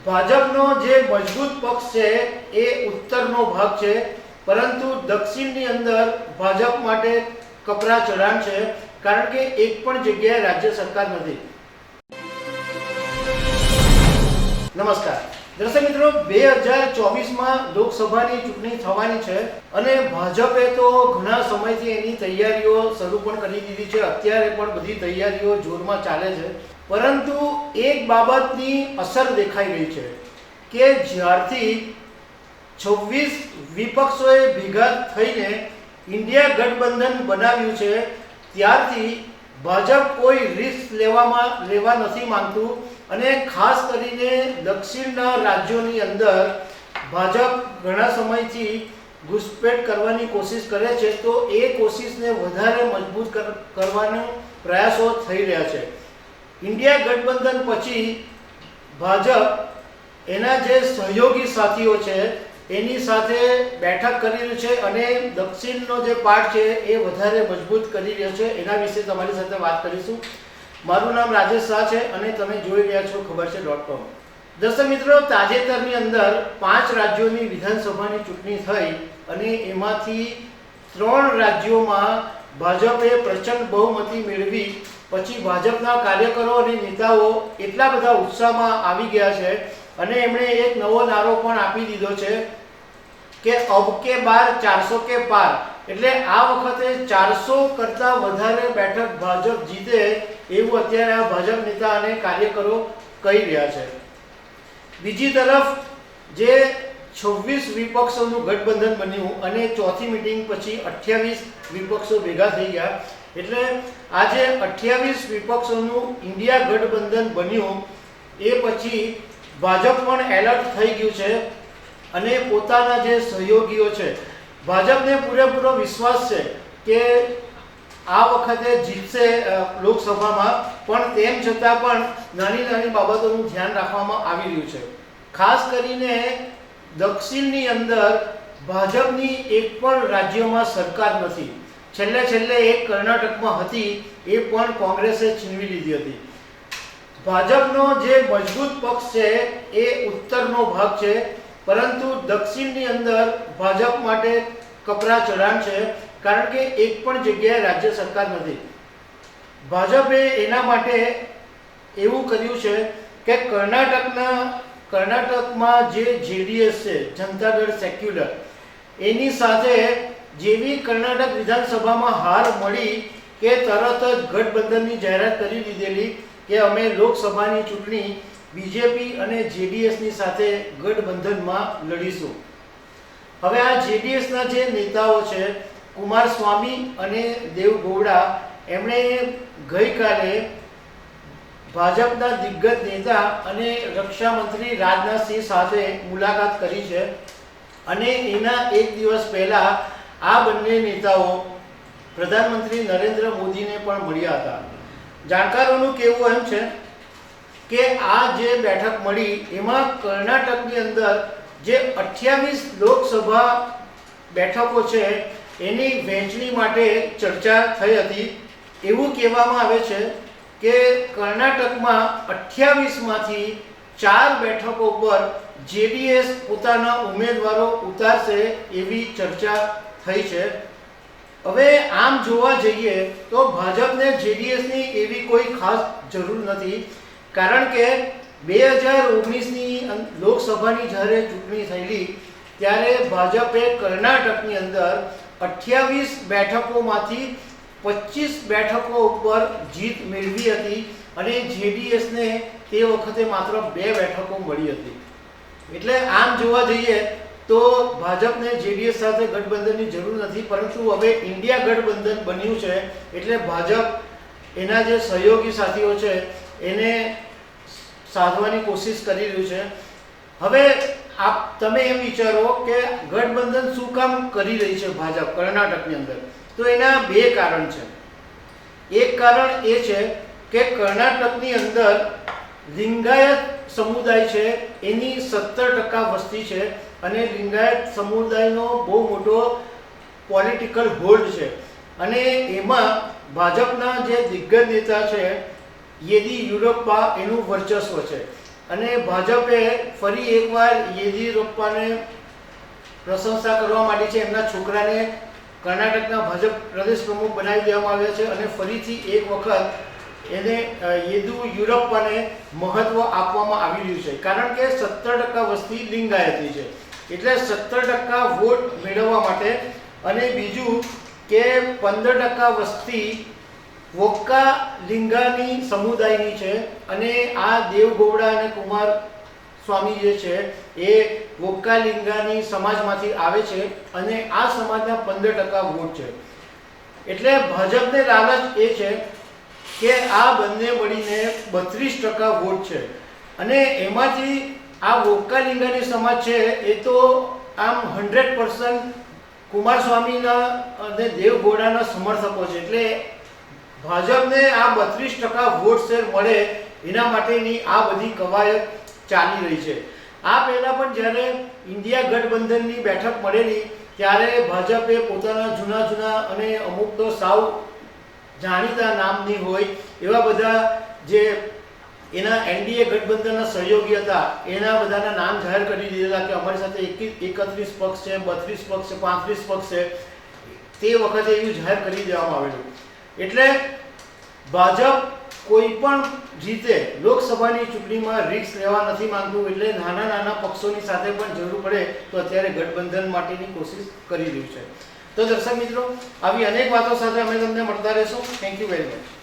ભાજપનો જે મજબૂત પક્ષ છે એ ઉત્તરનો ભાગ છે, પરંતુ દક્ષિણની અંદર ભાજપ માટે કપરા ચઢાણ છે, કારણ કે એક પણ જગ્યાએ રાજ્ય સરકાર નથી. નમસ્કાર દર્શક મિત્રો, 2024માં લોકસભાની ચૂંટણી થવાની છે અને ભાજપે તો ઘણા સમયથી એની તૈયારીઓ શરૂ પણ કરી દીધી છે. અત્યારે પણ બધી તૈયારીઓ જોરમાં ચાલે છે, પરંતુ એક બાબતની અસર દેખાઈ રહી છે કે જ્યારથી 26 વિપક્ષોએ ભેગા થઈને ઇન્ડિયા ગઠબંધન બનાવ્યું છે ત્યારથી ભાજપ કોઈ રિસ્ક લેવા નથી માંગતું અને ખાસ કરીને દક્ષિણના રાજ્યોની અંદર ભાજપ ઘણા સમયથી ઘૂસપેઠ કરવાની કોશિશ કરે છે, તો એ કોશિશને વધારે મજબૂત કરવાનો પ્રયાસો થઈ રહ્યા છે. ઇન્ડિયા ગઠબંધન પછી ભાજપ એના જે સહયોગી સાથીઓ છે એની સાથે બેઠક કરી રહ્યું છે અને દક્ષિણનો જે પાર્ટ છે એ વધારે મજબૂત કરી રહ્યો છે. એના વિશે તમારી સાથે વાત કરીશું. મારું નામ રાજેશ શાહ છે અને તમે જોઈ રહ્યા છો ખબર છે.com. દર્શક મિત્રો, તાજેતરની અંદર 5 રાજ્યોની વિધાનસભાની ચૂંટણી થઈ અને એમાંથી 3 રાજ્યોમાં ભાજપે પ્રચંડ બહુમતી મેળવી. પછી ભાજપના કાર્યકરો અને નેતાઓ એટલા બધા ઉત્સાહમાં આવી ગયા છે અને એમણે એક નવો નારો પણ આપી દીધો છે કે અબ કે બાર 400 કે પાર, એટલે આ વખતે 400 કરતા વધારે બેઠક ભાજપ જીતે એવું અત્યારે આ ભાજપ નેતા અને કાર્યકરો કહી રહ્યા છે. બીજી તરફ જે 26 વિપક્ષોનું ગઠબંધન બન્યું અને ચોથી મીટિંગ પછી 28 વિપક્ષો ભેગા થઈ ગયા, એટલે આજે 28 વિપક્ષોનું ઇન્ડિયા ગઠબંધન બન્યું એ પછી ભાજપ પણ એલર્ટ થઈ ગયું છે અને પોતાના જે સહયોગીઓ છે, ભાજપને પૂરેપૂરો વિશ્વાસ છે કે આ વખતે જીતશે લોકસભામાં, પણ તેમ છતાં પણ નાની નાની બાબતોનું ધ્યાન રાખવામાં આવી રહ્યું છે. ખાસ કરીને દક્ષિણની અંદર ભાજપની એક પણ રાજ્યમાં સરકાર નથી. છેલ્લે એક કર્ણાટકમાં હતી, એ પણ કોંગ્રેસે છીનવી લીધી હતી. ભાજપનો જે મજબૂત પક્ષ છે એ ઉત્તરનો ભાગ છે, પરંતુ દક્ષિણની અંદર ભાજપ માટે કપરા ચઢાણ છે, કારણ કે એક પણ જગ્યાએ રાજ્ય સરકાર નથી. ભાજપે એના માટે એવું કર્યું છે કે કર્ણાટકમાં જે જેડીએસ છે, જનતા દળ સેક્યુલર, એની સાથે જેવી કર્ણાટક વિધાનસભામાં હાર મળી કે તરત જ ગઠબંધનની જાહેરાત કરી દીધેલી કે અમે લોકસભાની ચૂંટણી બીજેપી અને જેડીએસની સાથે ગઠબંધનમાં લડીશું. હવે આ જેડીએસના જે નેતાઓ છે, કુમારસ્વામી અને દેવગૌડા, એમણે ગઈકાલે ભાજપના દિગ્ગજ નેતા અને રક્ષા મંત્રી રાજનાથસિંહ સાથે મુલાકાત કરી છે અને એના એક દિવસ પહેલા આ બંને નેતાઓ પ્રધાનમંત્રી નરેન્દ્ર મોદીને પણ મળ્યા હતા. જાણકારોનું કહેવું એમ છે કે આ જે બેઠક મળી એમાં કર્ણાટકની અંદર જે 28 લોકસભા બેઠકો છે એની વહેંચણી માટે ચર્ચા થઈ હતી. એવું કહેવામાં આવે છે કે કર્ણાટકમાં 28માંથી 4 બેઠકો પર જેડીએસ પોતાના ઉમેદવારો ઉતારશે એવી ચર્ચા થઈ છે. હવે આમ જોવા જઈએ તો ભાજપને જેડીએસની એવી કોઈ ખાસ જરૂર નથી, કારણ કે 2019ની લોકસભાની જ્યારે ચૂંટણી થયેલી ત્યારે ભાજપે કર્ણાટકની અંદર 28 બેઠકોમાંથી 25 બેઠકો ઉપર જીત મેળવી હતી અને જેડીએસને તે વખતે માત્ર 2 બેઠકો મળી હતી. એટલે આમ જોવા જઈએ તો ભાજપને જેડીએસ સાથે ગઠબંધનની જરૂર નથી, પરંતુ હવે ઇન્ડિયા ગઠબંધન બન્યું છે એટલે ભાજપ એના જે સહયોગી સાથીઓ છે એને સાધવાની કોશિશ કરી રહ્યું છે. હવે તમે એમ વિચારો કે ગઠબંધન શું કામ કરી રહી છે ભાજપ કર્ણાટકની અંદર? તો એના 2 કારણ છે. એક કારણ એ છે કે કર્ણાટકની અંદર લિંગાયત સમુદાય છે, એની 17% વસ્તી છે અને લિંગાયત સમુદાયનો બહુ મોટો પોલિટિકલ હોલ્ડ છે અને એમાં ભાજપના જે દિગ્ગજ નેતા છે યેદિયુરપ્પા એનું વર્ચસ્વ છે. અને ભાજપે ફરી એકવાર યેદિયુરપ્પાને પ્રશંસા કરવા માંડી છે. એમના છોકરાને કર્ણાટકના ભાજપ પ્રદેશ પ્રમુખ બનાવી દેવામાં આવ્યા છે અને ફરીથી એક વખત એને યેદિયુરપ્પાને મહત્વ આપવામાં આવી રહ્યું છે. કારણ કે 70% વસ્તી લિંગાયતી છે, એટલે 70% વોટ મેળવવા માટે, અને બીજું કે 15% વસ્તી વોક્કા લિંગાની સમુદાયની છે, અને આ દેવગૌડા અને કુમાર સ્વામી જે છે એ વોક્કા લિંગાની સમાજમાંથી આવે છે, અને આ સમાજના 15% વોટ છે. એટલે ભાજપને લાલચ એ છે કે આ બંને મળીને 32% વોટ છે, અને એમાંથી આ વોક્કા લિંગાની સમાજ છે એ તો આમ 100% કુમારસ્વામીના અને દેવગૌડાના સમર્થકો છે. એટલે ભાજપને આ 32% વોટ શેર મળે એના માટેની આ બધી કવાયત ચાલી રહી છે. આ પહેલાં પણ જ્યારે ઇન્ડિયા ગઠબંધનની બેઠક મળેલી ત્યારે ભાજપે પોતાના જૂના અને અમુક તો સાવ જાણીતા નામની હોય એવા બધા જે એના એનડીએ ગઠબંધનના સહયોગી હતા એના બધાના નામ જાહેર કરી દીધેલા કે અમારી સાથે 31 પક્ષ છે, 32 પક્ષ છે, 35 પક્ષ છે. તે વખતે એવું જાહેર કરી દેવામાં આવેલું. એટલે ભાજપ કોઈ પણ રીતે લોકસભાની ચૂંટણીમાં રિસ્ક લેવા નથી માંગતું. એટલે નાના પક્ષોની સાથે પણ જરૂર પડે તો અત્યારે ગઠબંધન માટેની કોશિશ કરી રહ્યું છે. તો દર્શક મિત્રો, આવી અનેક વાતો સાથે અમે તમને મળતા રહીશું. Thank you very much.